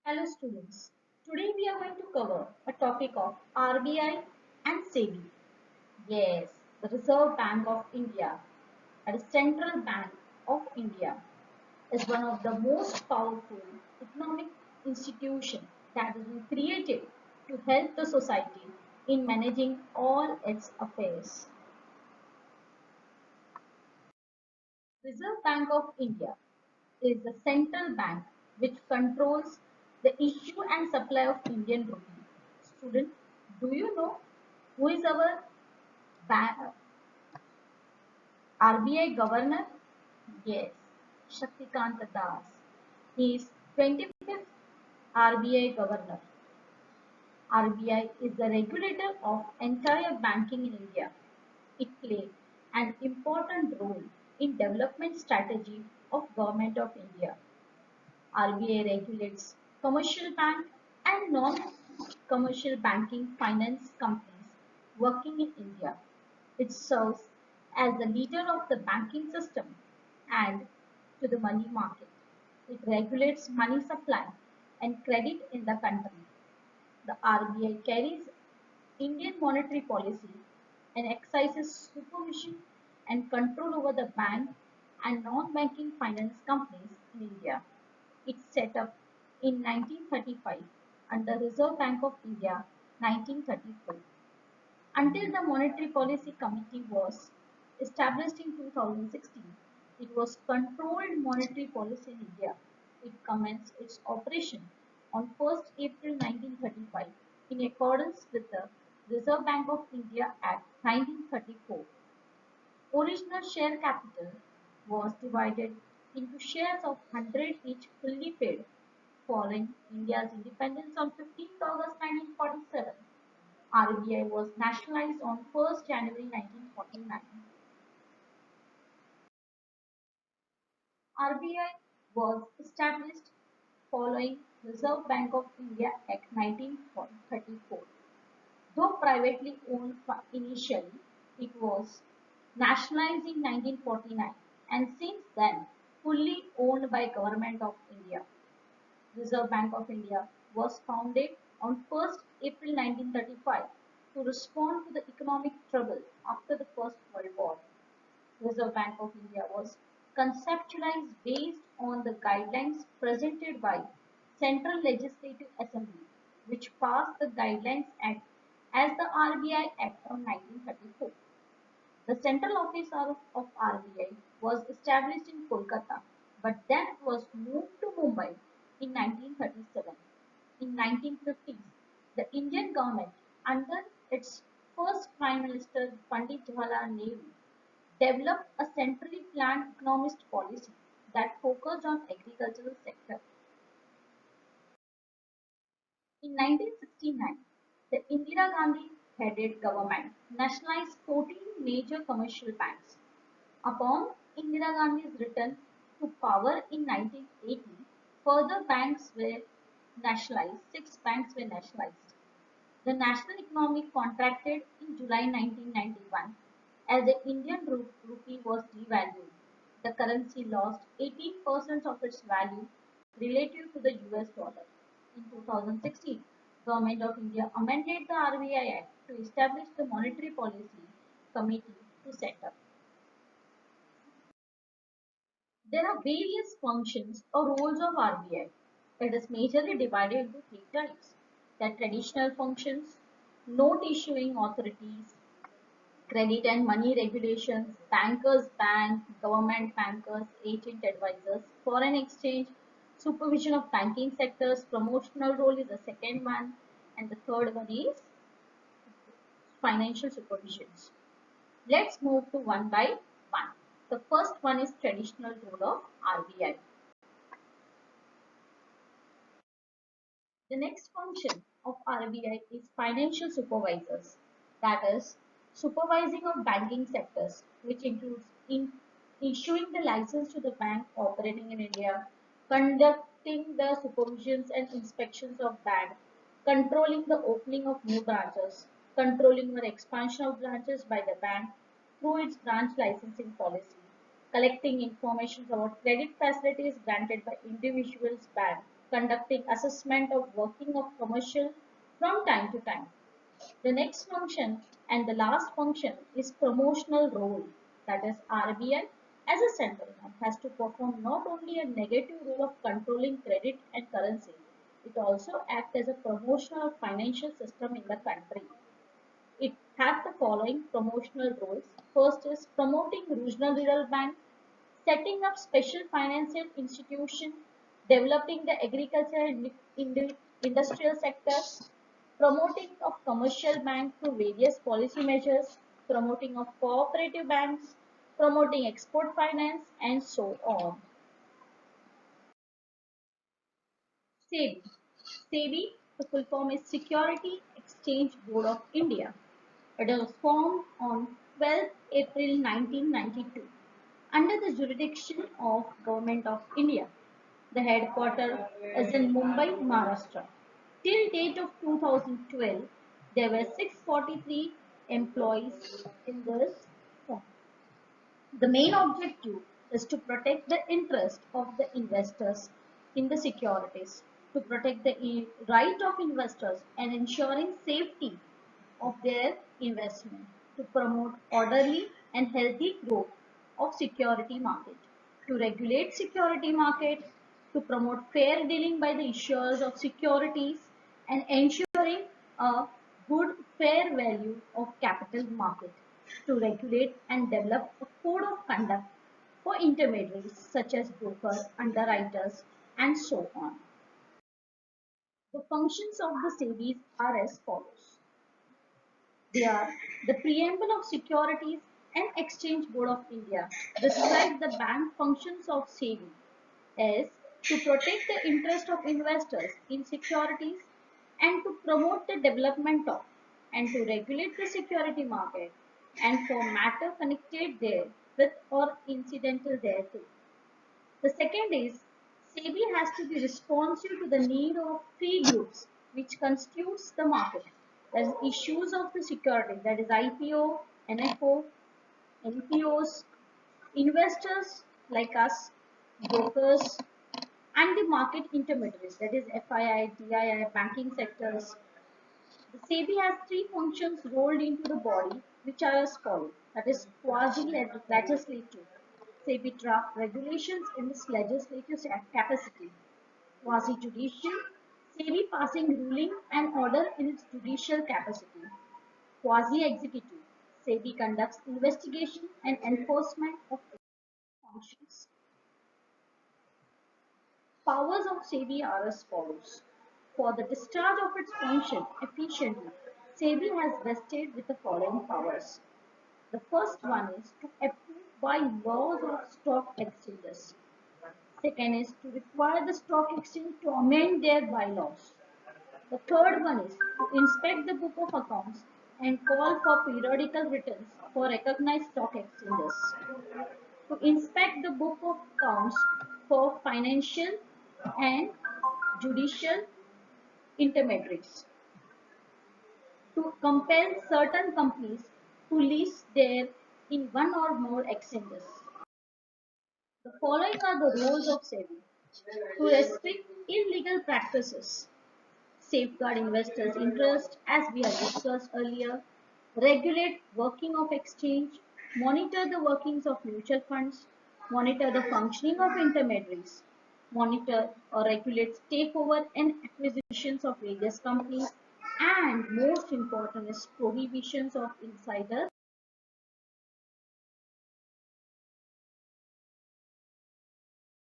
Hello students. Today we are going to cover a topic of RBI and SEBI. Yes, the Reserve Bank of India, a central bank of India, is one of the most powerful economic institutions that has been created to help the society in managing all its affairs. Reserve Bank of India is the central bank which controls the issue and supply of Indian rupee. Student, do you know who is our RBI governor? Yes, Shaktikant Das. He is 25th RBI governor. RBI is the regulator of entire banking in India. It plays an important role in development strategy of Government of India. RBI regulates commercial bank and non-commercial banking finance companies working in India. It serves as the leader of the banking system and to the money market. It regulates money supply and credit in the country. The RBI carries Indian monetary policy and exercises supervision and control over the bank and non-banking finance companies in India. It set up in 1935 under Reserve Bank of India 1934. Until the Monetary Policy Committee was established in 2016, it was controlled monetary policy in India. It commenced its operation on 1st April 1935 in accordance with the Reserve Bank of India Act 1934. Original share capital was divided into shares of 100 each fully paid following India's independence on 15th August 1947. RBI was nationalized on 1st January 1949. RBI was established following Reserve Bank of India Act 1934. Though privately owned initially, it was nationalized in 1949 and since then fully owned by Government of India. Reserve Bank of India was founded on 1st April 1935 to respond to the economic trouble after the First World War. Reserve Bank of India was conceptualized based on the guidelines presented by Central Legislative Assembly, which passed the Guidelines Act as the RBI Act of 1934. The central office of RBI was established in Kolkata, but then it was moved to Mumbai in 1937. In 1950s, the Indian government, under its first Prime Minister Pandit Jawaharlal Nehru, developed a centrally planned economist policy that focused on agricultural sector. In 1969, the Indira Gandhi headed government nationalized 14 major commercial banks. Upon Indira Gandhi's return to power in 1980, further banks were nationalized. Six banks were nationalized. The national economy contracted in July 1991 as the Indian rupee was devalued. The currency lost 18% of its value relative to the US dollar. In 2016, Government of India amended the RBI Act to establish the Monetary Policy Committee to set up. There are various functions or roles of RBI. It is majorly divided into three types. The traditional functions, note issuing authorities, credit and money regulations, bankers bank, government bankers, agent advisors, foreign exchange, supervision of banking sectors, promotional role is the second one, and the third one is financial supervisions. Let's move to one by one. The first one is traditional role of RBI. The next function of RBI is financial supervisors, that is, supervising of banking sectors, which includes issuing the license to the bank operating in India, conducting the supervisions and inspections of bank, controlling the opening of new branches, controlling the expansion of branches by the bank through its branch licensing policy, collecting information about credit facilities granted by individuals bank, conducting assessment of working of commercial from time to time. The next function and the last function is promotional role. That is RBI as a central bank has to perform not only a negative role of controlling credit and currency, it also acts as a promotional financial system in the country. It had the following promotional roles. First is promoting regional rural bank, setting up special financial institution, developing the agriculture and industrial sector, promoting of commercial bank through various policy measures, promoting of cooperative banks, promoting export finance, and so on. SEBI. SEBI, the full form is Security Exchange Board of India. It was formed on 12 April 1992 under the jurisdiction of Government of India. The headquarters is in Mumbai, Maharashtra. Till date of 2012, there were 643 employees in this firm. The main objective is to protect the interest of the investors in the securities, to protect the right of investors and ensuring safety of their investment, to promote orderly and healthy growth of security market, to regulate security market, to promote fair dealing by the issuers of securities and ensuring a good fair value of capital market, to regulate and develop a code of conduct for intermediaries such as brokers, underwriters, and so on. The functions of the SEBIs are as follows. They are the Preamble of Securities and Exchange Board of India describe the bank functions of SEBI as to protect the interest of investors in securities and to promote the development of and to regulate the security market and for matter connected there with or incidental thereto. The second is SEBI has to be responsive to the need of three groups which constitutes the market. That is issues of the security, that is IPO, NFO, NPOs, investors like us, brokers, and the market intermediaries, that is FII, DII, banking sectors. The SEBI has three functions rolled into the body which are as follows. That is quasi-legislative. SEBI draft regulations in its legislative capacity. Quasi-judicial. SEBI passing ruling and order in its judicial capacity. Quasi-executive. SEBI conducts investigation and enforcement of functions. Powers of SEBI are as follows. For the discharge of its function efficiently, SEBI has vested with the following powers. The first one is to approve by laws of stock exchanges. Second is to require the stock exchange to amend their bylaws. The third one is to inspect the book of accounts and call for periodical returns for recognized stock exchanges. To inspect the book of accounts for financial and judicial intermediaries. To compel certain companies to list there in one or more exchanges. The following are the roles of SEBI. To restrict illegal practices, safeguard investors' interest as we have discussed earlier, regulate working of exchange, monitor the workings of mutual funds, monitor the functioning of intermediaries, monitor or regulate takeover and acquisitions of various companies, and most important is prohibitions of insider